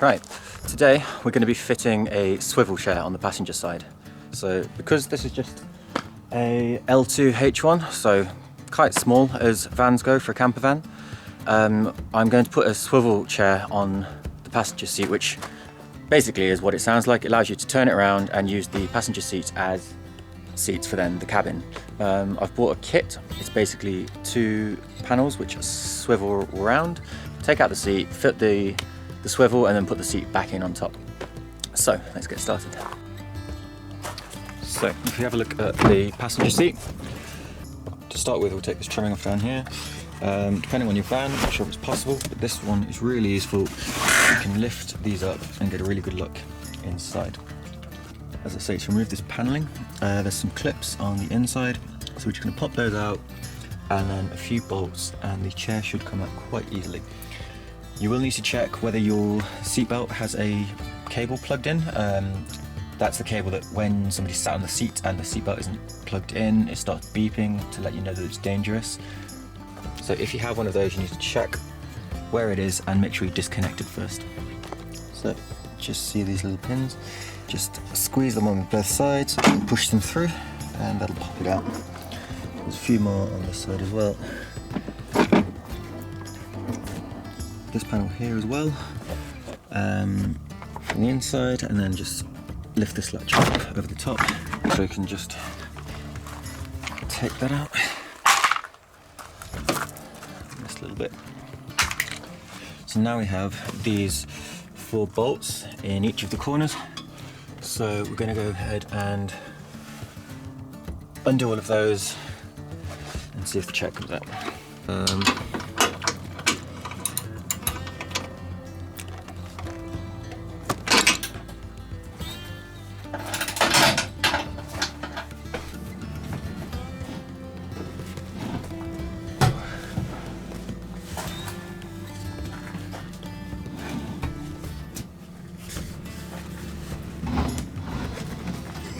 Right, today we're going to be fitting a swivel chair on the passenger side. So because this is just a L2H1, so quite small as vans go for a camper van, I'm going to put a swivel chair on the passenger seat, which basically is what it sounds like. It allows you to turn it around and use the passenger seats as seats for then the cabin. I've bought a kit. It's basically two panels which swivel around, take out the seat, fit the swivel, and then put the seat back in on top. So let's get started. So if you have a look at the passenger seat, to start with we'll take this trimming off down here. Depending on your van, I'm not sure if it's possible, but this one is really useful. You can lift these up and get a really good look inside. As I say, to remove this paneling, there's some clips on the inside, so we're just going to pop those out, and then a few bolts, and the chair should come out quite easily. You will need to check whether your seatbelt has a cable plugged in. That's the cable that when somebody's sat on the seat and the seatbelt isn't plugged in, it starts beeping to let you know that it's dangerous. So if you have one of those, you need to check where it is and make sure you disconnect it first. So just see these little pins, just squeeze them on both sides and push them through, and that'll pop it out. There's a few more on this side as well. This panel here as well, from the inside, and then just lift this latch up over the top, so you can just take that out. Just a little bit. So now we have these 4 bolts in each of the corners. So we're going to go ahead and undo all of those and see if the check comes out.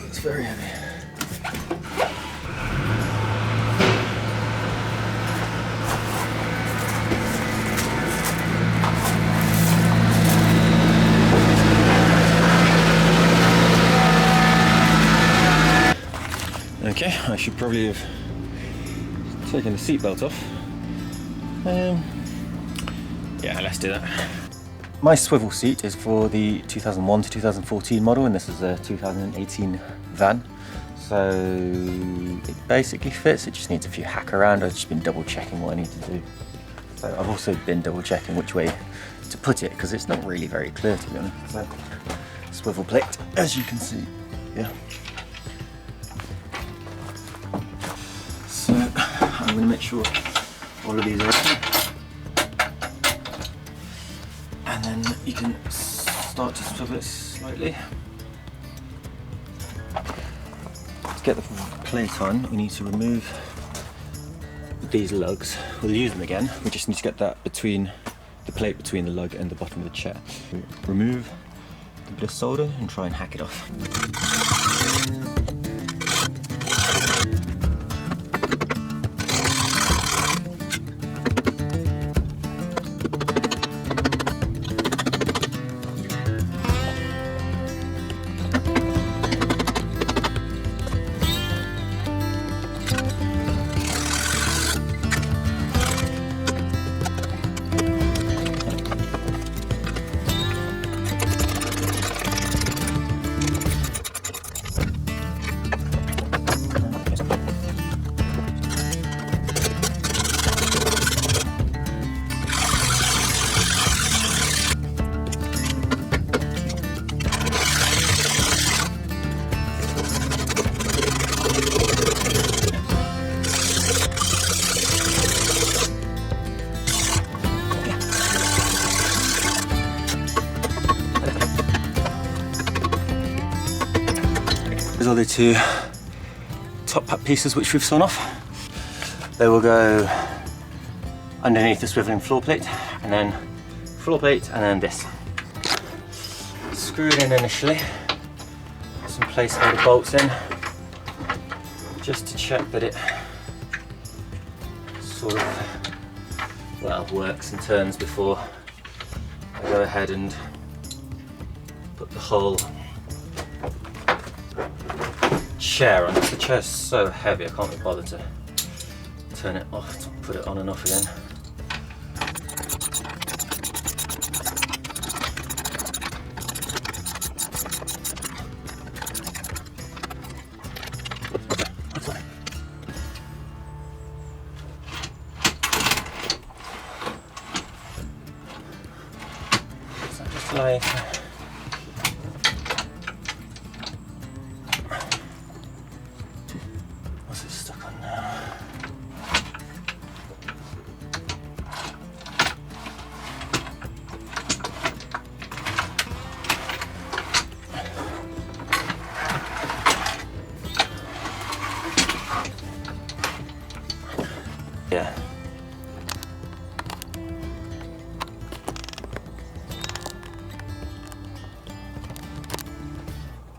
It's very heavy. Okay, I should probably have taken the seatbelt off. Yeah, let's do that. My swivel seat is for the 2001 to 2014 model, and this is a 2018 van. So it basically fits, it just needs a few hack around. I've just been double checking what I need to do. So I've also been double checking which way to put it, because it's not really very clear, to be honest. So swivel plate, as you can see. Yeah. So I'm going to make sure all of these are open, and then you can start to swivel it slightly. To get the plate on, we need to remove these lugs. We'll use them again, we just need to get that between the plate between the lug and the bottom of the chair. Remove a bit of solder and try and hack it off. These are the 2 top pat pieces which we've sawn off. They will go underneath the swiveling floor plate, and then floor plate, and then this. Screw it in initially, some placeholder bolts in, just to check that it sort of, well, works and turns before I go ahead and put the whole chair on. The chair's so heavy I can't be bothered to turn it off to put it on and off again. So just like what's it stuck on now? Yeah.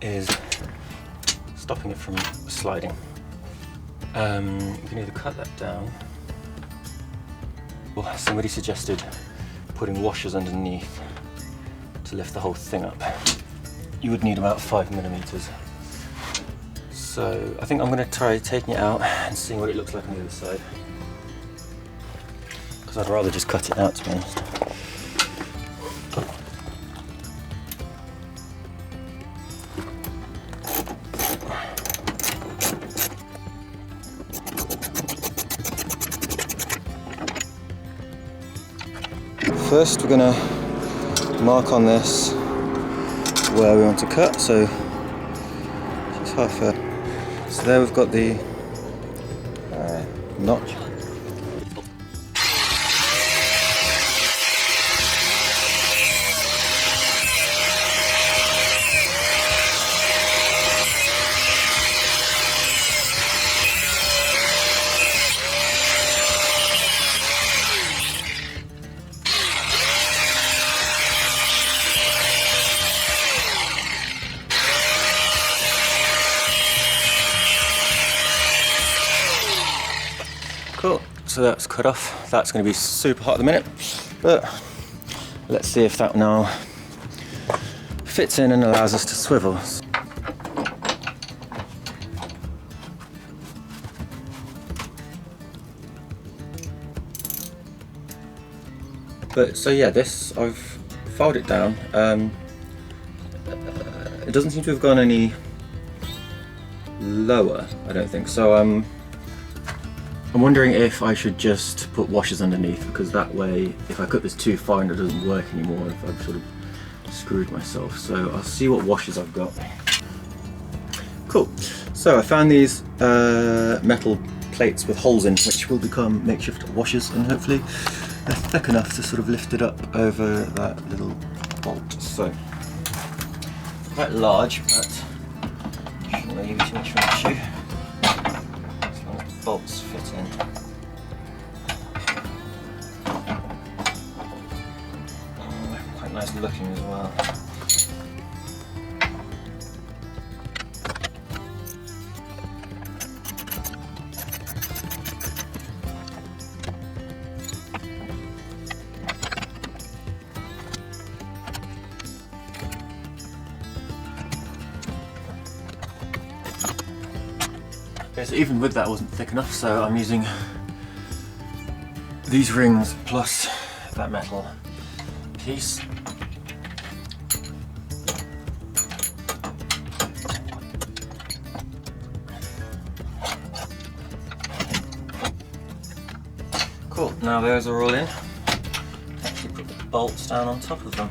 Is stopping it from sliding. You can either cut that down, or somebody suggested putting washers underneath to lift the whole thing up. You would need about 5mm. So I think I'm going to try taking it out and seeing what it looks like on the other side. Because I'd rather just cut it out, to be honest. First we're going to mark on this where we want to cut, so it's half a... So there we've got the notch. Cool, so that's cut off. That's going to be super hot at the minute, but let's see if that now fits in and allows us to swivel. But so yeah, this, I've filed it down. It doesn't seem to have gone any lower, I don't think. So I'm wondering if I should just put washers underneath, because that way, if I cut this too far and it doesn't work anymore, I've sort of screwed myself. So I'll see what washers I've got. Cool. So I found these metal plates with holes in, which will become makeshift washers, and hopefully they're thick enough to sort of lift it up over that little bolt. So quite large, but shouldn't really be too much of an issue. Bolts fit in. Quite nice looking as well. So even with that, it wasn't thick enough, so I'm using these rings plus that metal piece. Cool, now those are all in. Actually put the bolts down on top of them.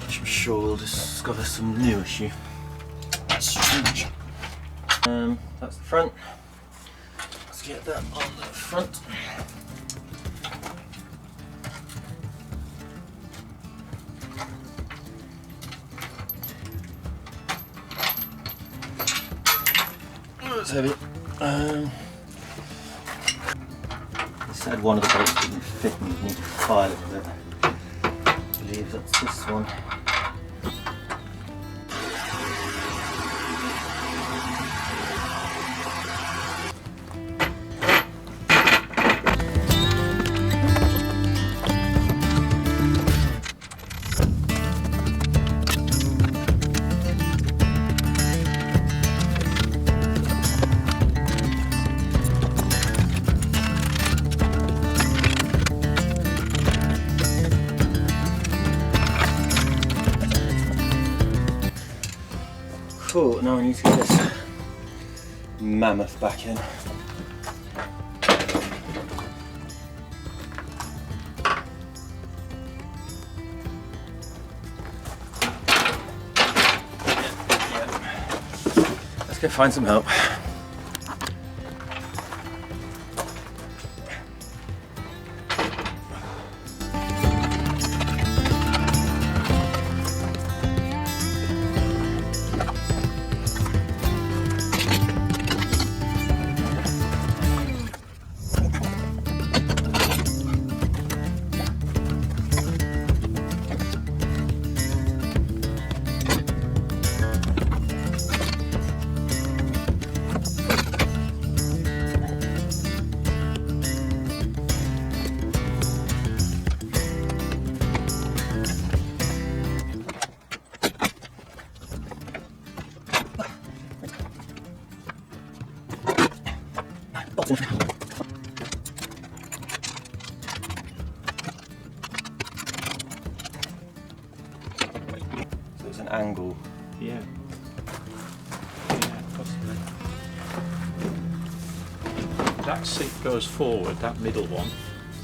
I'm sure we'll discover some new issue. That's strange. That's the front. Let's get that on the front. Oh, it's heavy. They said one of the bolts didn't fit and you need to file it with it. I believe that's this one. Cool, now we need to get this mammoth back in. Let's go find some help. So it's an angle. Yeah. Yeah, possibly. That seat goes forward, that middle one,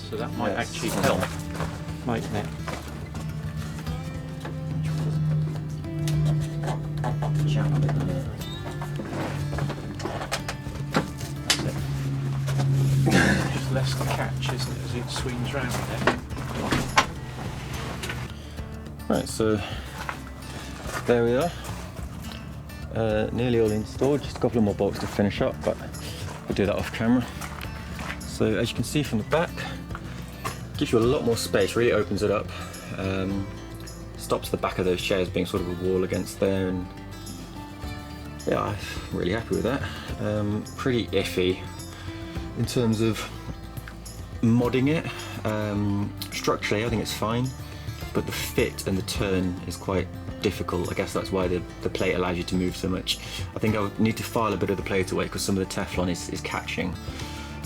so that might Yes. actually help, mightn't it? It's less the catch, isn't it, as it swings round there. Right, so there we are. Nearly all installed, just a couple of more bolts to finish up, but we'll do that off camera. So as you can see from the back, gives you a lot more space, really opens it up. Stops the back of those chairs being sort of a wall against there, and yeah, I'm really happy with that. Pretty iffy in terms of modding it. Structurally I think it's fine, but the fit and the turn is quite difficult. I guess that's why the plate allows you to move so much. I think I would need to file a bit of the plate away because some of the Teflon is catching.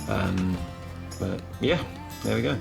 But yeah, there we go.